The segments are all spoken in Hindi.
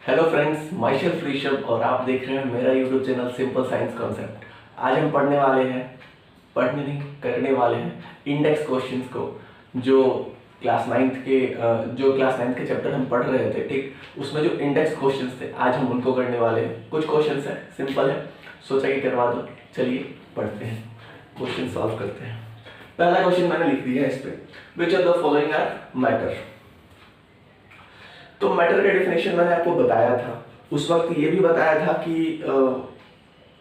Hello friends, my self Rishabh और आप देख रहे हैं मेरा YouTube channel simple science concept. आज हम पढ़ने नहीं करने वाले हैं इंडेक्स क्वेश्चंस को, जो क्लास नाइन्थ के चैप्टर हम पढ़ रहे थे। ठीक, उसमें जो इंडेक्स क्वेश्चंस थे आज हम उनको करने वाले हैं। कुछ क्वेश्चंस है, सिंपल है, सोचा कि करवा दो। चलिए पढ़ते हैं, क्वेश्चन सॉल्व करते हैं। पहला क्वेश्चन मैंने लिख दिया है इस पे, which of the following are matter. तो मैटर का डेफिनेशन मैंने आपको बताया था, उस वक्त ये भी बताया था कि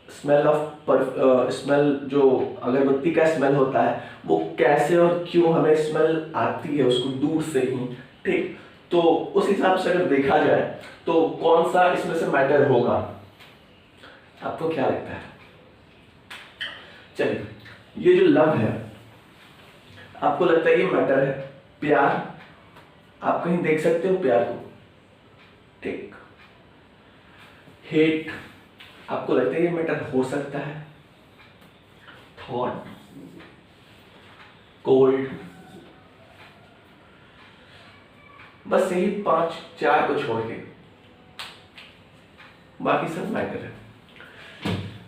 स्मेल जो अगरबत्ती का स्मेल होता है वो कैसे और क्यों हमें स्मेल आती है उसको दूर से ही। ठीक, तो उस हिसाब से अगर देखा जाए तो कौन सा इसमें से मैटर होगा, आपको क्या लगता है? चलिए, ये जो लव है आपको लगता है ये मैटर है। प्यार, आप कहीं देख सकते हो प्यार को? ठीक, हेट आपको लगता है ये मैटर हो सकता है? थॉट, कोल्ड, बस यही 5-4 को छोड़ के बाकी सब मैटर है।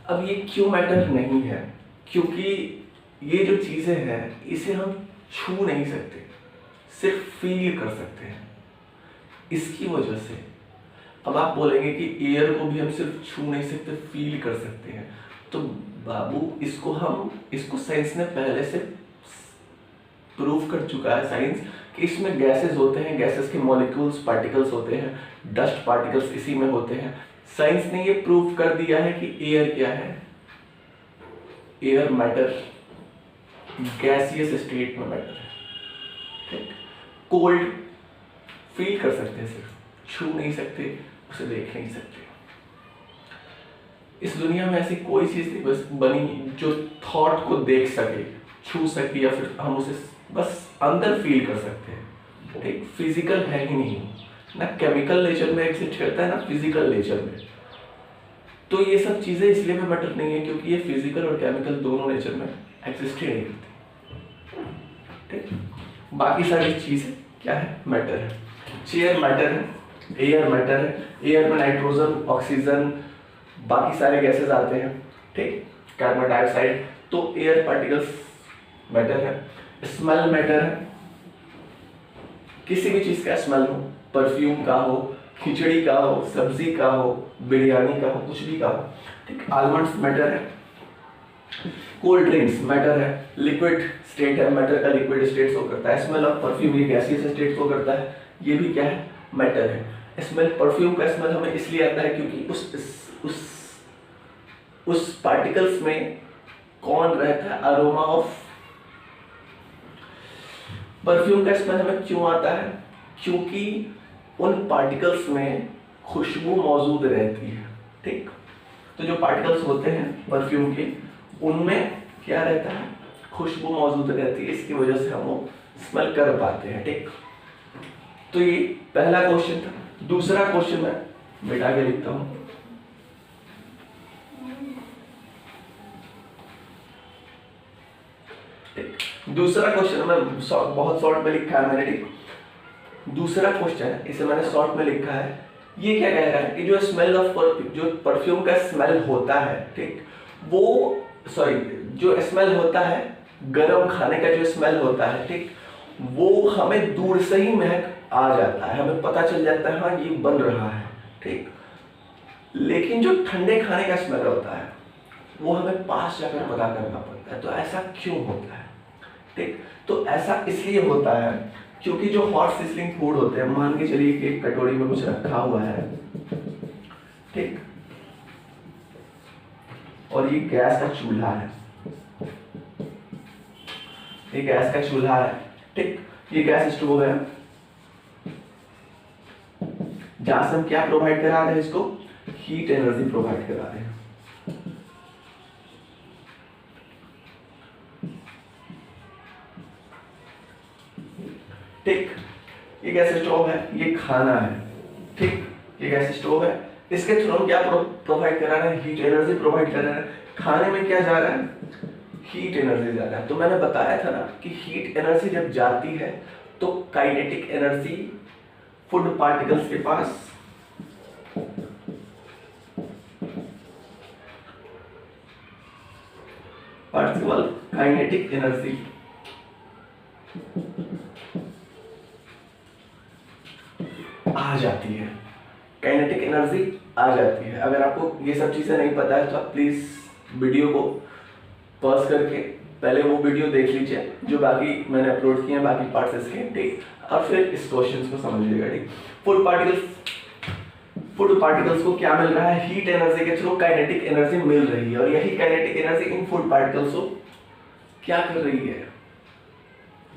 अब ये क्यों मैटर नहीं है? क्योंकि ये जो चीजें हैं इसे हम छू नहीं सकते, सिर्फ फील कर सकते हैं। इसकी वजह से अब आप बोलेंगे कि एयर को भी हम सिर्फ छू नहीं सकते, फील कर सकते हैं। तो बाबू, इसको साइंस ने पहले से प्रूव कर चुका है साइंस कि इसमें गैसेस होते हैं, गैसेस के मॉलिक्यूल्स, पार्टिकल्स होते हैं, डस्ट पार्टिकल्स इसी में होते हैं। साइंस ने ये प्रूव कर दिया है कि एयर क्या है, एयर मैटर, गैसियस स्टेट में मैटर है। ठीक, कोल्ड फील कर सकते हैं, सिर्फ छू नहीं सकते, उसे देख नहीं सकते। इस दुनिया में ऐसी कोई चीज नहीं बस बनी जो थॉट को देख सके, छू सके, या फिर हम उसे बस अंदर फील कर सकते हैं। ठीक, फिजिकल है ही नहीं, ना केमिकल नेचर में एग्जिस्ट करता है ना फिजिकल नेचर में। तो ये सब चीजें इसलिए में मैटर नहीं है क्योंकि ये फिजिकल और केमिकल दोनों नेचर में एग्जिस्ट ही नहीं करती। ठीक, बाकी सारी चीजें क्या है? मैटर है। चेयर मैटर है, एयर मैटर है, एयर में नाइट्रोजन, ऑक्सीजन, बाकी सारे गैसेस आते हैं। ठीक, कार्बन डाइऑक्साइड, तो एयर पार्टिकल्स मैटर है। स्मेल मैटर है, किसी भी चीज का स्मेल हो, परफ्यूम का हो, खिचड़ी का हो, सब्जी का हो, बिरयानी का हो, कुछ भी का हो। ठीक, आलमंड्स मैटर है। कोल्ड ड्रिंक्स मैटर है, लिक्विड स्टेट है, मैटर का लिक्विड स्टेट शो करता है। स्मेल ऑफ परफ्यूम ये गैसियस स्टेट शो करता है, ये भी क्या है? मैटर है। स्मेल, परफ्यूम का स्मेल हमें इसलिए आता है क्योंकि उस पार्टिकल्स में कौन रहता है? Aroma of. परफ्यूम का स्मेल हमें क्यों आता है? क्योंकि उन पार्टिकल्स में खुशबू मौजूद रहती है। ठीक, तो जो पार्टिकल्स होते हैं परफ्यूम के, उनमें क्या रहता है? खुशबू मौजूद रहती है, इसकी वजह से हम वो स्मेल कर पाते हैं। ठीक, तो ये पहला क्वेश्चन था। दूसरा क्वेश्चन मैं मिटा के लिखता हूं। दूसरा क्वेश्चन मैं बहुत शॉर्ट में लिखा है मैंने। ठीक, दूसरा क्वेश्चन इसे मैंने शॉर्ट में लिखा है। ये क्या कह रहा है कि जो स्मेल ऑफ जो परफ्यूम का स्मेल होता है, ठीक, वो जो स्मेल होता है गरम खाने का, जो स्मेल होता है, ठीक, वो हमें दूर से ही महक आ जाता है, हमें पता चल जाता है हाँ ये बन रहा है। ठीक, लेकिन जो ठंडे खाने का स्मेल होता है वो हमें पास जाकर पता करना पड़ता है। तो ऐसा क्यों होता है? ठीक, तो ऐसा इसलिए होता है क्योंकि जो हॉट सिजलिंग फूड होते हैं, मान के चलिए कि एक कटोरी में कुछ रखा हुआ है, ठीक, और ये गैस का चूल्हा है, ये गैस का चूल्हा है, ठीक, ये गैस स्टोव है, जहां से हम क्या प्रोवाइड करा रहे हैं? इसको हीट एनर्जी प्रोवाइड करा रहे हैं। ठीक, ये गैस स्टोव है, ये खाना है, ठीक, ये गैस स्टोव है, इसके थ्रू हम क्या प्रोवाइड करा रहे हैं? हीट एनर्जी प्रोवाइड कर रहे हैं। खाने में क्या जा रहा है? हीट एनर्जी जा रहा है। तो मैंने बताया था ना कि हीट एनर्जी जब जाती है तो काइनेटिक एनर्जी फूड पार्टिकल्स के पास पार्टिकल काइनेटिक एनर्जी। आ जाती है, काइनेटिक एनर्जी आ जाती है। अगर आपको ये सब चीज़ें नहीं पता है तो आप प्लीज़ वीडियो को पॉज करके पहले वो वीडियो देख लीजिए जो बाकी मैंने अपलोड किए हैं, बाकी पार्ट्स इसके, ठीक, और फिर इस क्वेश्चन को समझिएगा, ठीक। फूड पार्टिकल्स को क्या मिल रहा है? हीट एनर्जी के थ्रू काइनेटिक एनर्जी मिल रही है, और यही kinetic energy in food particles को क्या कर रही है?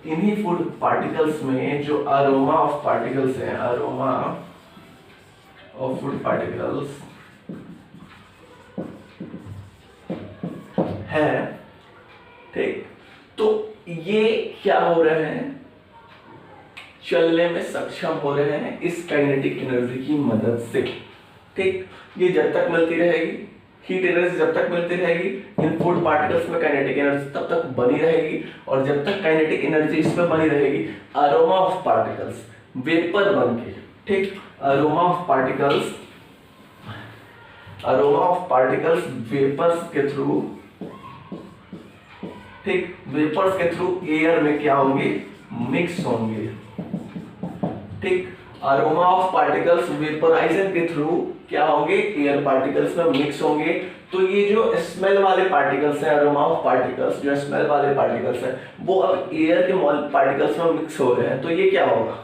इन्हीं फूड पार्टिकल्स में जो अरोमा ऑफ पार्टिकल्स है, अरोमा ऑफ फूड पार्टिकल्स है, ठीक, तो ये क्या हो रहे हैं? चलने में सक्षम हो रहे हैं इस काइनेटिक एनर्जी की मदद से, ठीक। ये जब तक मिलती रहेगी, हीट एनर्जी जब तक मिलती रहेगी, इन फूड पार्टिकल्स में काइनेटिक एनर्जी तब तक बनी रहेगी, और जब तक काइनेटिक एनर्जी इसमें बनी रहेगी, अरोमा ऑफ पार्टिकल्स वेपर बन के, ठीक, अरोमा ऑफ पार्टिकल्स वेपर्स के थ्रू, ठीक, वेपर्स के थ्रू एयर में क्या होंगे? मिक्स होंगे, ठीक। अरोमा ऑफ पार्टिकल्स वेपोराइजन के थ्रू क्या होंगे? एयर पार्टिकल्स में मिक्स होंगे। तो ये जो स्मेल वाले पार्टिकल्स हैं, अरोमा ऑफ पार्टिकल्स जो स्मेल वाले पार्टिकल्स हैं, वो अब एयर के पार्टिकल्स में मिक्स हो रहे हैं। तो ये क्या होगा?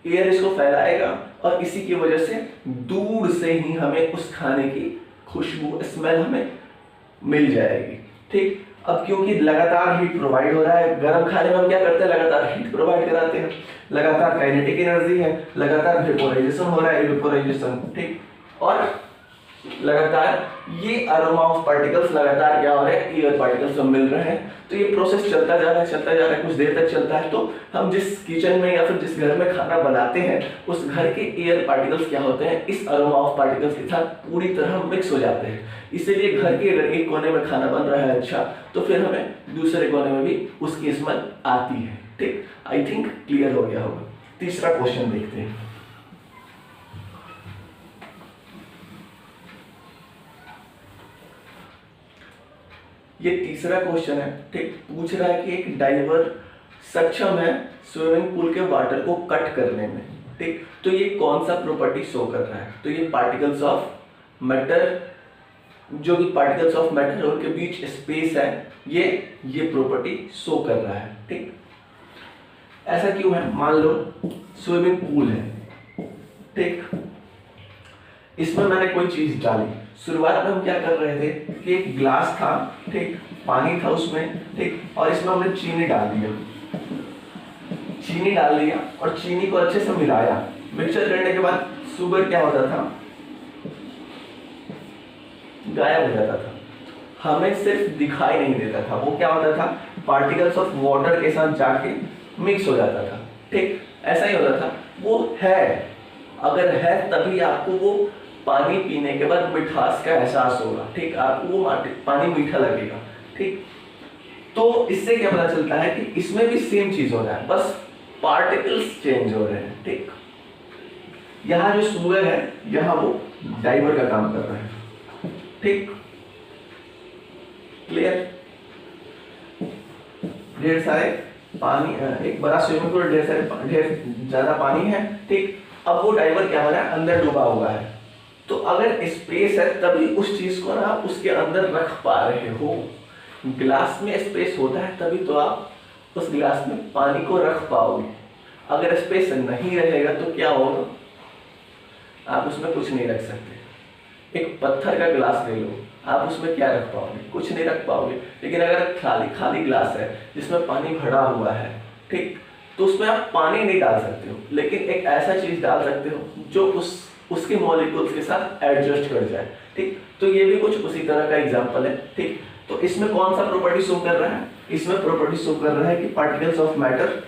एयर इसको फैलाएगा, और इसी की वजह से दूर से ही हमें उस खाने की खुशबू, स्मेल हमें मिल जाएगी, ठीक। अब क्योंकि लगातार हीट प्रोवाइड हो रहा है, गर्म खाने में हम क्या करते हैं? लगातार हीट प्रोवाइड कराते हैं, लगातार काइनेटिक एनर्जी है, लगातार वेपोराइजेशन हो रहा है, वेपोराइजेशन, ठीक, और लगातार ये अरोमा ऑफ पार्टिकल्स लगातार क्या हो रहे हैं? एयर पार्टिकल्स में मिल रहे हैं। तो ये प्रोसेस चलता जा रहा है, कुछ देर तक चलता है। तो हम जिस किचन में या फिर जिस घर में खाना बनाते हैं, उस घर के एयर पार्टिकल्स क्या होते हैं? इस अरोमा ऑफ पार्टिकल्स के साथ पूरी तरह मिक्स हो जाते हैं। इसीलिए घर के अगर एक कोने में खाना बन रहा है अच्छा, तो फिर हमें दूसरे कोने में भी उसकी स्मेल आती है, ठीक। आई थिंक क्लियर हो गया होगा। तीसरा क्वेश्चन देखते हैं। ये तीसरा क्वेश्चन है, ठीक, पूछ रहा है कि एक डाइवर सक्षम है स्विमिंग पूल के वाटर को कट करने में, ठीक। तो ये कौन सा प्रॉपर्टी शो कर रहा है? तो ये पार्टिकल्स ऑफ मैटर, जो कि पार्टिकल्स ऑफ मैटर उनके बीच स्पेस है, ये प्रॉपर्टी शो कर रहा है, ठीक। ऐसा क्यों है? मान लो स्विमिंग पूल है, ठीक, इसमें मैंने कोई चीज डाली। शुरुआत में हम क्या कर रहे थे कि एक ग्लास था, ठीक, पानी था उसमें, ठीक, और इसमें हमने चीनी डाल दिया और चीनी को अच्छे से मिलाया। मिक्सचर करने के बाद शुगर क्या होता था? गायब हो जाता था, हमें सिर्फ दिखाई नहीं देता था। वो क्या होता था? पार्टिकल्स ऑफ वाटर के साथ जाके मिक्स हो जाता था, ठीक, ऐसा ही होता था। वो है, अगर है तभी आपको वो पानी पीने के बाद मिठास का एहसास होगा, ठीक, आपको वो पानी मीठा लगेगा, ठीक। तो इससे क्या पता चलता है कि इसमें भी सेम चीज हो रहा है, बस पार्टिकल्स चेंज हो रहे हैं, ठीक। यहाँ जो शुगर है, यहाँ वो डाइवर का काम कर रहा है, ठीक, क्लियर। ढेर सारे पानी, एक बड़ा स्विमिंग पूल, ढेर ज्यादा पानी है, ठीक। अब वो डाइवर क्या हो रहा है? अंदर डूबा हुआ है। तो अगर स्पेस है तभी उस चीज को ना आप उसके अंदर रख पा रहे हो। ग्लास में स्पेस होता है तभी तो आप उस ग्लास में पानी को रख पाओगे। अगर स्पेस नहीं रहेगा तो क्या होगा? आप उसमें कुछ नहीं रख सकते। एक पत्थर का ग्लास ले लो, आप उसमें क्या रख पाओगे? कुछ नहीं रख पाओगे। लेकिन अगर खाली ग्लास है जिसमें पानी भरा हुआ है, ठीक, तो उसमें आप पानी नहीं डाल सकते हो, लेकिन एक ऐसा चीज डाल सकते हो जो उसके मॉलिक्यूल्स के साथ एडजस्ट कर जाए, ठीक। तो ये भी कुछ उसी तरह का एग्जांपल है, ठीक। तो इसमें कौन सा प्रॉपर्टी शो कर रहा है? इसमें प्रॉपर्टी शो कर रहा है कि particles of matter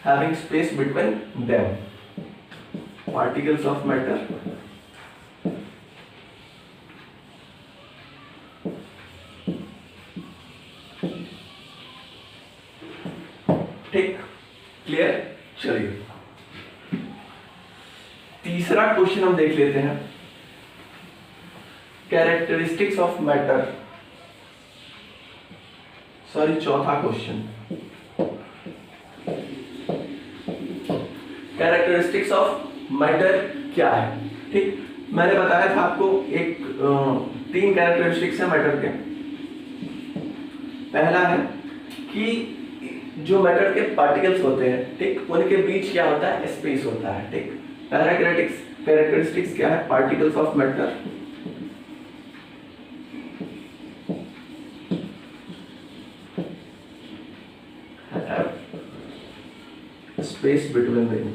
having space between them, particles of matter ठीक, क्लियर। चलिए तीसरा क्वेश्चन हम देख लेते हैं। कैरेक्टरिस्टिक्स ऑफ मैटर सॉरी चौथा क्वेश्चन, कैरेक्टरिस्टिक्स ऑफ मैटर क्या है। ठीक, मैंने बताया था आपको एक 3 कैरेक्टरिस्टिक्स है मैटर के। पहला है कि जो मैटर के पार्टिकल्स होते हैं, ठीक, उनके बीच क्या होता है, स्पेस होता है। ठीक, पहला कैरेक्टरिस्टिक्स क्या है, particles of matter space between them.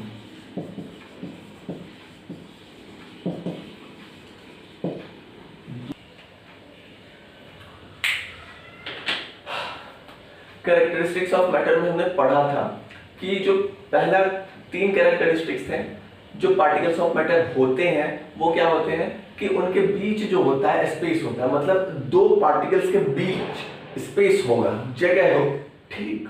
Characteristics of matter में हमने पढ़ा था कि जो पहला 3 कैरेक्टरिस्टिक्स थे, जो पार्टिकल्स ऑफ मैटर होते हैं वो क्या होते हैं कि उनके बीच जो होता है स्पेस होता है, मतलब 2 पार्टिकल्स के बीच स्पेस होगा, जगह हो। ठीक,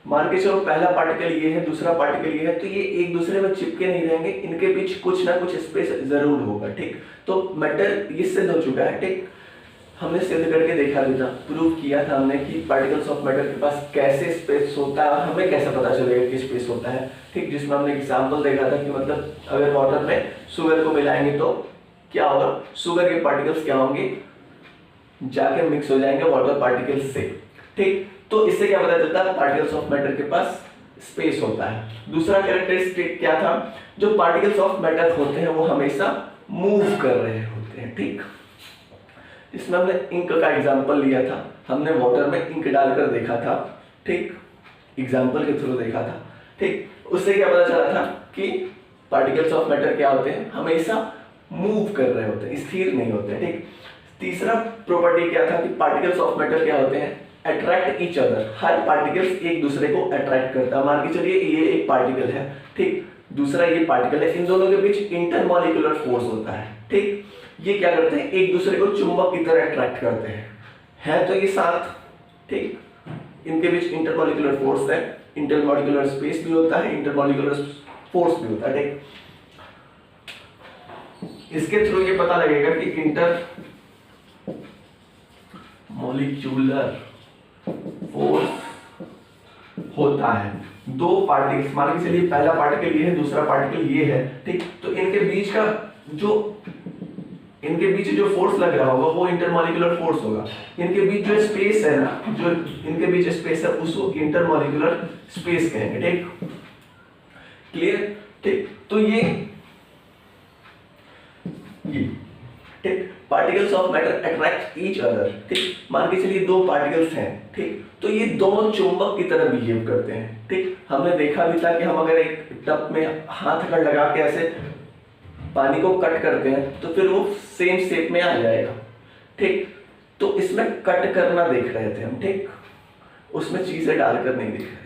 मान के चलो पहला पार्टिकल ये है, दूसरा पार्टिकल ये है, तो ये एक दूसरे में चिपके नहीं रहेंगे, इनके बीच कुछ ना कुछ स्पेस जरूर होगा। ठीक, तो मैटर ये सिद्ध हो चुका है। ठीक, हमने सिद्ध करके देखा भी था, प्रूव किया था हमने कि पार्टिकल्स ऑफ मैटर के पास कैसे स्पेस होता है और हमें कैसे पता चलेगा कि स्पेस होता है। ठीक, जिसमें हमने एग्जांपल देखा था कि मतलब अगर वाटर में शुगर को मिलाएंगे तो क्या होगा, शुगर के पार्टिकल्स क्या होंगे, जाके मिक्स हो जाएंगे वाटर पार्टिकल्स से। ठीक, तो इससे क्या पता चलता है, पार्टिकल्स ऑफ मैटर के पास स्पेस होता है। दूसरा कैरेक्टरिस्टिक क्या था, जो पार्टिकल्स ऑफ मैटर होते हैं वो हमेशा मूव कर रहे होते हैं। ठीक, इसमें हमने इंक का एग्जांपल लिया था, हमने वाटर में इंक डालकर देखा था। ठीक, एग्जांपल के थ्रू देखा था। ठीक, उससे क्या पता चला था कि पार्टिकल्स ऑफ मैटर क्या होते हैं, हमेशा मूव कर रहे होते हैं, स्थिर नहीं होते। ठीक, तीसरा प्रॉपर्टी क्या था कि पार्टिकल्स ऑफ मैटर क्या होते हैं, अट्रैक्ट ईच अदर, हर पार्टिकल्स एक दूसरे को अट्रैक्ट करता है। मान के चलिए ये एक पार्टिकल है, ठीक, दूसरा ये पार्टिकल है, इन दोनों के बीच इंटरमॉलिक्यूलर फोर्स होता है। ठीक, ये क्या करते हैं, एक दूसरे को चुंबक की तरह अट्रैक्ट करते हैं, है तो ये साथ। ठीक, इनके बीच इंटरमॉलिक्यूलर फोर्स है, इंटरमॉलिक्यूलर स्पेस भी होता है, इंटरमॉलिक्यूलर फोर्स भी होता है। ठीक, इसके थ्रू ये पता लगेगा कि इंटर मॉलिक्यूलर फोर्स होता है। 2 पार्टिकल्स, मान के चलिए पहला पार्टिकल ये है, दूसरा पार्टिकल ये है। ठीक, तो इनके बीच जो फोर्स लग रहा होगा वो इंटरमॉलिक्यूलर फोर्स होगा। इनके बीच जो स्पेस है ना, जो इनके बीच स्पेस है उसको इंटरमॉलिक्यूलर स्पेस कहेंगे। ठीक, क्लियर। ठीक, तो ये ठीक, particles of matter attract each other. ठीक, मान के चलिए 2 पार्टिकल्स हैं, ठीक, तो ये दोनों चुंबक की तरह बिहेव करते हैं। ठीक, हमने देखा भी था कि हम अगर एक टब में हाथ अगर लगा के ऐसे पानी को कट करते हैं तो फिर वो सेम शेप में आ जाएगा। ठीक, तो इसमें कट करना देख रहे थे हम। ठीक, उसमें चीजें डालकर नहीं देख रहे थे,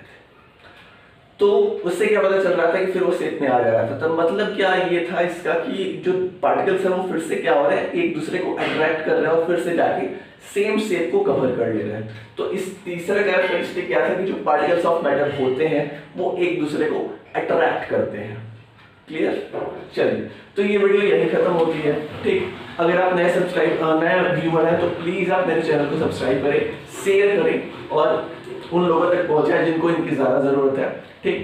तो उससे क्या पता चल रहा था कि फिर वो शेप में आ जा रहा था। तो मतलब क्या ये था इसका कि जो पार्टिकल्स हैं वो फिर से क्या हो रहे हैं, एक दूसरे को अट्रैक्ट कर रहे हैं और फिर से जाके सेम शेप को कवर कर ले रहे हैं। तो इस तीसरा कैरेक्टरिस्टिक क्या था कि जो पार्टिकल्स ऑफ मैटर होते हैं वो एक दूसरे को अट्रैक्ट करते हैं। क्लियर। चलिए, तो ये वीडियो यही खत्म होती है। ठीक, अगर आप नए व्यूअर हैं तो प्लीज आप मेरे चैनल को सब्सक्राइब करें, शेयर करें और उन लोगों तक पहुंचाएं जिनको इनकी ज्यादा जरूरत है। ठीक,